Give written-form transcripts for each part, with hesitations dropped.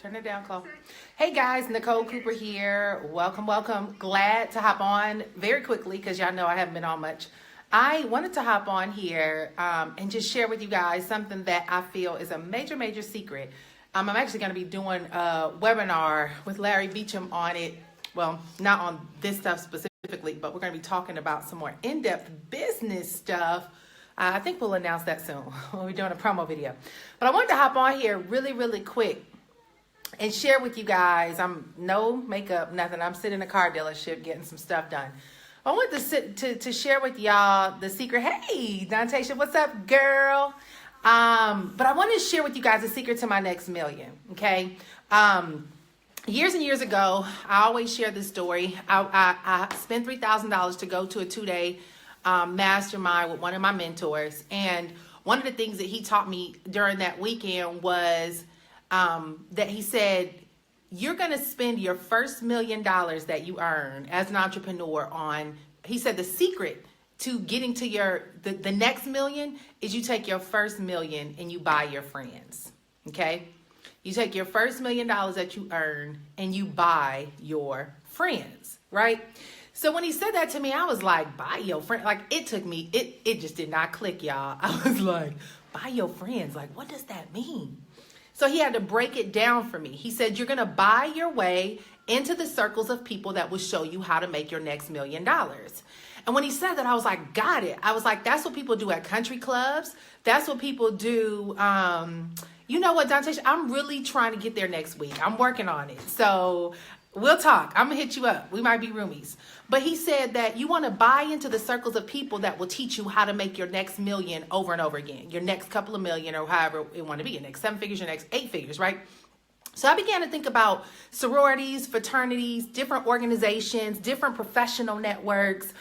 Turn it down, Chloe. Hey guys, Nicole Cooper here. Welcome. Glad to hop on very quickly because y'all know I haven't been on much. I wanted to hop on here and just share with you guys something that I feel is a major secret. I'm actually going to be doing a webinar with Larry Beecham on it. Well, not on this stuff specifically, but we're going to be talking about some more in-depth business stuff. I think we'll announce that soon when we're doing a promo video. But I wanted to hop on here really quick and share with you guys. I'm no makeup, nothing. I'm sitting in a car dealership getting some stuff done. I want to share with y'all the secret. Hey, Dantasha, what's up, girl? But I want to share with you guys the secret to my next million, okay? Years and years ago, I always share this story. I spent $3,000 to go to a 2-day mastermind with one of my mentors. And one of the things that he taught me during that weekend was that he said, you're going to spend your first $1 million that you earn as an entrepreneur on, he said, the secret to getting to the next million is you take your first $1 million and you buy your friends. Okay. You take your first $1 million that you earn and you buy your friends. Right. So when he said that to me, I was like, buy your friend. Like it took me, it just did not click, y'all. I was like, buy your friends. Like, what does that mean? So he had to break it down for me. He said, you're going to buy your way into the circles of people that will show you how to make your next $1 million. And when he said that, I was like, got it. I was like, that's what people do at country clubs. That's what people do. You know what, Dante? I'm really trying to get there next week. I'm working on it. So we'll talk. I'm going to hit you up. We might be roomies. But he said that you want to buy into the circles of people that will teach you how to make your next $1 million over and over again. Your next couple of million or however it want to be. Your next 7 figures, your next 8 figures, right? So I began to think about sororities, fraternities, different organizations, different professional networks,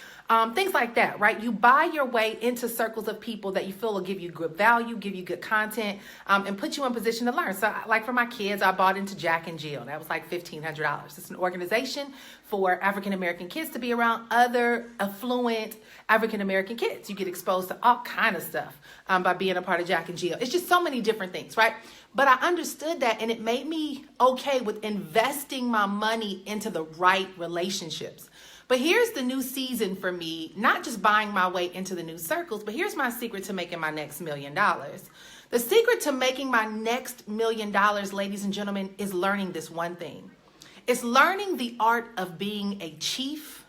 things like that, right? You buy your way into circles of people that you feel will give you good value, give you good content, and put you in position to learn. So like for my kids, I bought into Jack and Jill. That was like $1,500. It's an organization for African-American kids to be around other affluent African-American kids. You get exposed to all kind of stuff by being a part of Jack and Jill. It's just so many different things, right? But I understood that, and it made me okay with investing my money into the right relationships. But here's the new season for me, not just buying my way into the new circles, but here's my secret to making my next $1 million. The secret to making my next $1 million, ladies and gentlemen, is learning this one thing. It's learning the art of being a chief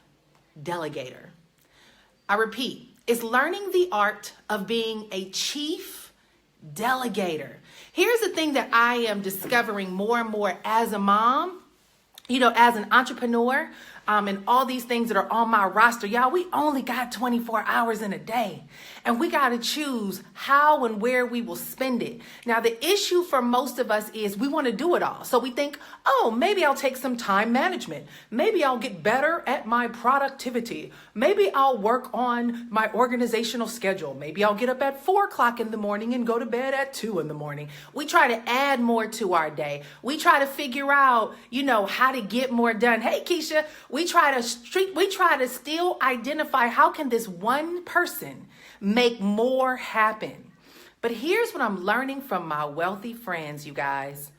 delegator. I repeat, it's learning the art of being a chief delegator. Here's the thing that I am discovering more and more as a mom, as an entrepreneur, and all these things that are on my roster. Y'all, we only got 24 hours in a day, and we got to choose how and where we will spend it. Now, the issue for most of us is we want to do it all. So we think, oh, maybe I'll take some time management. Maybe I'll get better at my productivity. Maybe I'll work on my organizational schedule. Maybe I'll get up at 4 o'clock in the morning and go to bed at 2 in the morning. We try to add more to our day. We try to figure out, how to get more done. Hey, Keisha, we try to still identify how can this one person make more happen. But here's what I'm learning from my wealthy friends, you guys.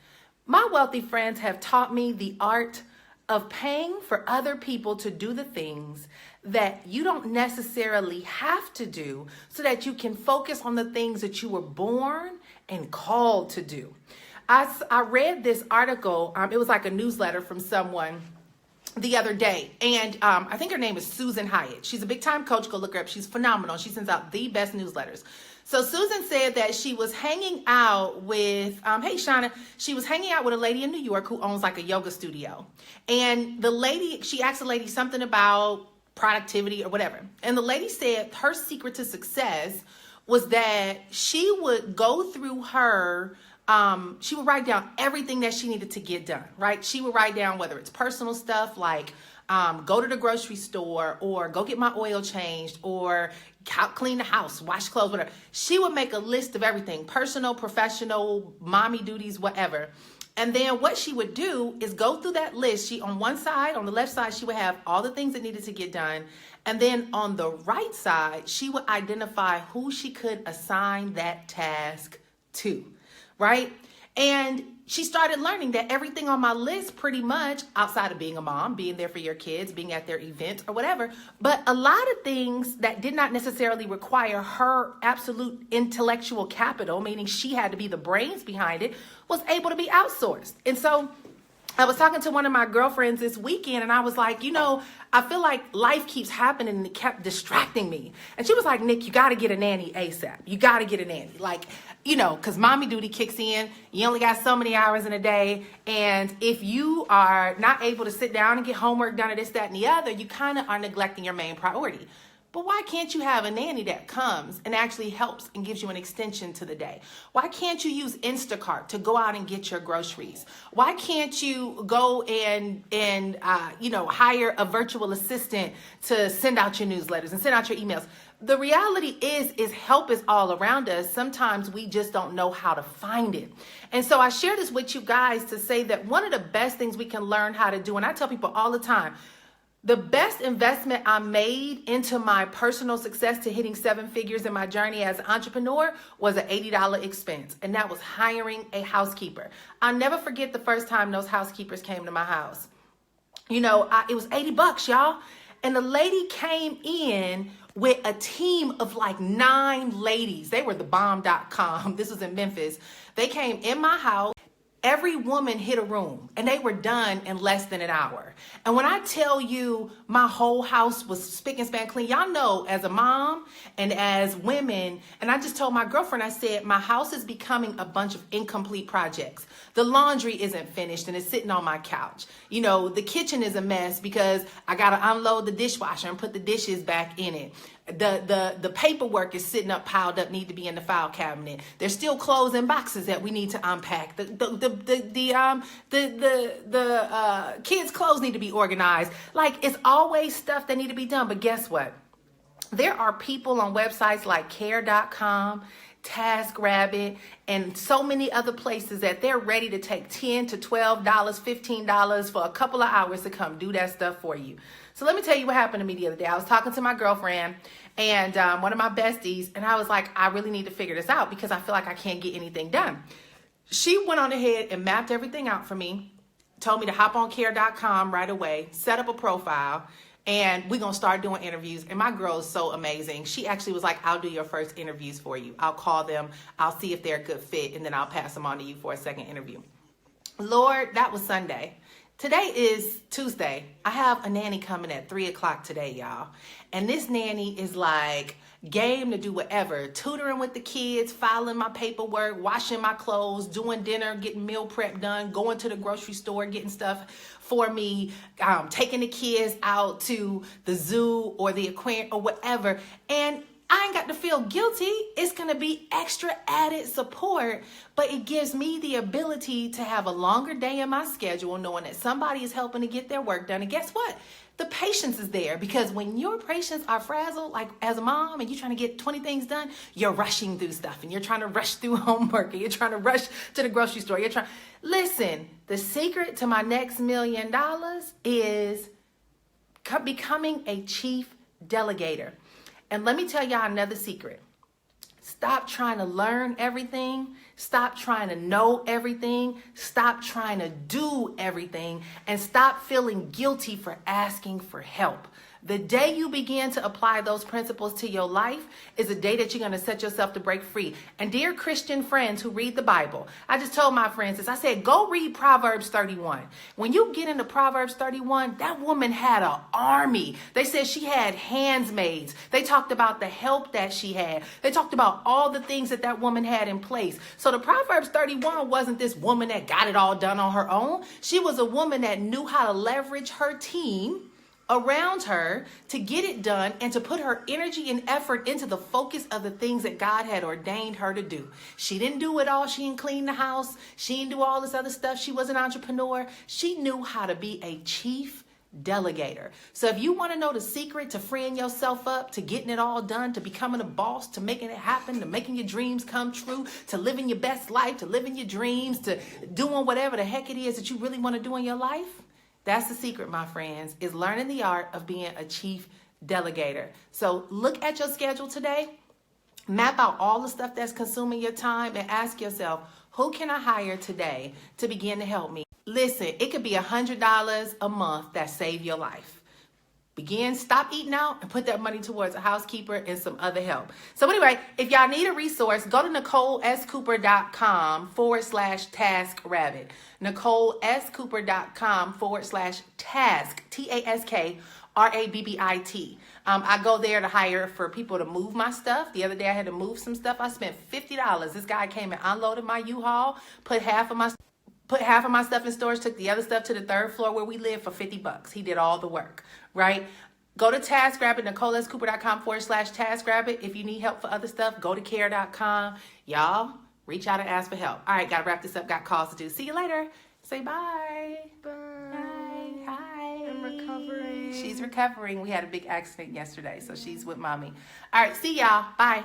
My wealthy friends have taught me the art of paying for other people to do the things that you don't necessarily have to do so that you can focus on the things that you were born and called to do. I read this article. It was like a newsletter from someone the other day, and I think her name is Susan Hyatt. She's a big time coach. Go look her up. She's phenomenal. She sends out the best newsletters. So Susan said that she was hanging out with, hey Shauna, she was hanging out with a lady in New York who owns like a yoga studio. And she asked the lady something about productivity or whatever. And the lady said her secret to success was that she would go through she would write down everything that she needed to get done, right? She would write down whether it's personal stuff like go to the grocery store or go get my oil changed or clean the house, wash clothes, whatever. She would make a list of everything, personal, professional, mommy duties, whatever. And then what she would do is go through that list. On one side, on the left side, she would have all the things that needed to get done. And then on the right side, she would identify who she could assign that task to. Right? And she started learning that everything on my list, pretty much outside of being a mom, being there for your kids, being at their events or whatever, but a lot of things that did not necessarily require her absolute intellectual capital, meaning she had to be the brains behind it, was able to be outsourced. And so I was talking to one of my girlfriends this weekend, and I was like, I feel like life keeps happening and it kept distracting me. And she was like, Nick, you got to get a nanny ASAP. You got to get a nanny. Like, because mommy duty kicks in. You only got so many hours in a day. And if you are not able to sit down and get homework done or this, that, and the other, you kind of are neglecting your main priority. But why can't you have a nanny that comes and actually helps and gives you an extension to the day? Why can't you use Instacart to go out and get your groceries? Why can't you go and hire a virtual assistant to send out your newsletters and send out your emails? The reality is help is all around us. Sometimes we just don't know how to find it. And so I share this with you guys to say that one of the best things we can learn how to do, and I tell people all the time, the best investment I made into my personal success to hitting 7 figures in my journey as an entrepreneur was an $80 expense, and that was hiring a housekeeper. I'll never forget the first time those housekeepers came to my house. It was $80, y'all, and the lady came in with a team of like 9 ladies. They were the bomb.com. This was in Memphis. They came in my house. Every woman hit a room, and they were done in less than an hour. And when I tell you my whole house was spick and span clean, y'all know as a mom and as women, and I just told my girlfriend, I said, my house is becoming a bunch of incomplete projects. The laundry isn't finished and it's sitting on my couch. The kitchen is a mess because I got to unload the dishwasher and put the dishes back in it. The paperwork is sitting up, piled up, need to be in the file cabinet. There's still clothes and boxes that we need to unpack. The kids' clothes need to be organized. Like, it's always stuff that need to be done. But guess what? There are people on websites like Carecom, TaskRabbit, and so many other places that they're ready to take $10 to $12, $15 for a couple of hours to come do that stuff for you. So let me tell you what happened to me the other day. I was talking to my girlfriend and one of my besties, and I was like, I really need to figure this out because I feel like I can't get anything done. She went on ahead and mapped everything out for me, told me to hop on care.com right away, set up a profile, and we're going to start doing interviews. And my girl is so amazing. She actually was like, I'll do your first interviews for you. I'll call them. I'll see if they're a good fit, and then I'll pass them on to you for a second interview. Lord, that was Sunday. Today is Tuesday. I have a nanny coming at 3 o'clock today, y'all. And this nanny is like game to do whatever. Tutoring with the kids, filing my paperwork, washing my clothes, doing dinner, getting meal prep done, going to the grocery store, getting stuff for me, taking the kids out to the zoo or the aquarium or whatever. And I ain't got to feel guilty. It's going to be extra added support, but it gives me the ability to have a longer day in my schedule, knowing that somebody is helping to get their work done. And guess what? The patience is there, because when your patience are frazzled, like as a mom, and you're trying to get 20 things done, you're rushing through stuff, and you're trying to rush through homework, and you're trying to rush to the grocery store. Listen, the secret to my next $1 million is becoming a chief delegator. And let me tell y'all another secret. Stop trying to learn everything. Stop trying to know everything. Stop trying to do everything. And stop feeling guilty for asking for help. The day you begin to apply those principles to your life is the day that you're going to set yourself to break free. And dear Christian friends who read the Bible, I just told my friends this. I said, go read Proverbs 31. When you get into Proverbs 31, that woman had an army. They said she had handsmaids. They talked about the help that she had. They talked about all the things that that woman had in place. So the Proverbs 31 wasn't this woman that got it all done on her own. She was a woman that knew how to leverage her team around her to get it done and to put her energy and effort into the focus of the things that God had ordained her to do. She didn't do it all. She didn't clean the house. She didn't do all this other stuff. She was an entrepreneur. She knew how to be a chief delegator. So if you want to know the secret to freeing yourself up, to getting it all done, to becoming a boss, to making it happen, to making your dreams come true, to living your best life, to living your dreams, to doing whatever the heck it is that you really want to do in your life, that's the secret, my friends, is learning the art of being a chief delegator. So look at your schedule today, map out all the stuff that's consuming your time, and ask yourself, Who can I hire today to begin to help me? Listen, it could be $100 a month that save your life. Stop eating out and put that money towards a housekeeper and some other help. So anyway, if y'all need a resource, go to NicoleSCooper.com/TaskRabbit. NicoleSCooper.com/task, TaskRabbit. I go there to hire for people to move my stuff. The other day I had to move some stuff. I spent $50. This guy came and unloaded my U-Haul, put half of my stuff in storage, took the other stuff to the third floor where we live for $50. He did all the work, right? Go to TaskRabbit, NicoleSCooper.com/TaskRabbit. If you need help for other stuff, go to care.com. Y'all, reach out and ask for help. All right, got to wrap this up. Got calls to do. See you later. Say bye. Bye. Bye. Hi. I'm recovering. She's recovering. We had a big accident yesterday, so she's with mommy. All right, see y'all. Bye.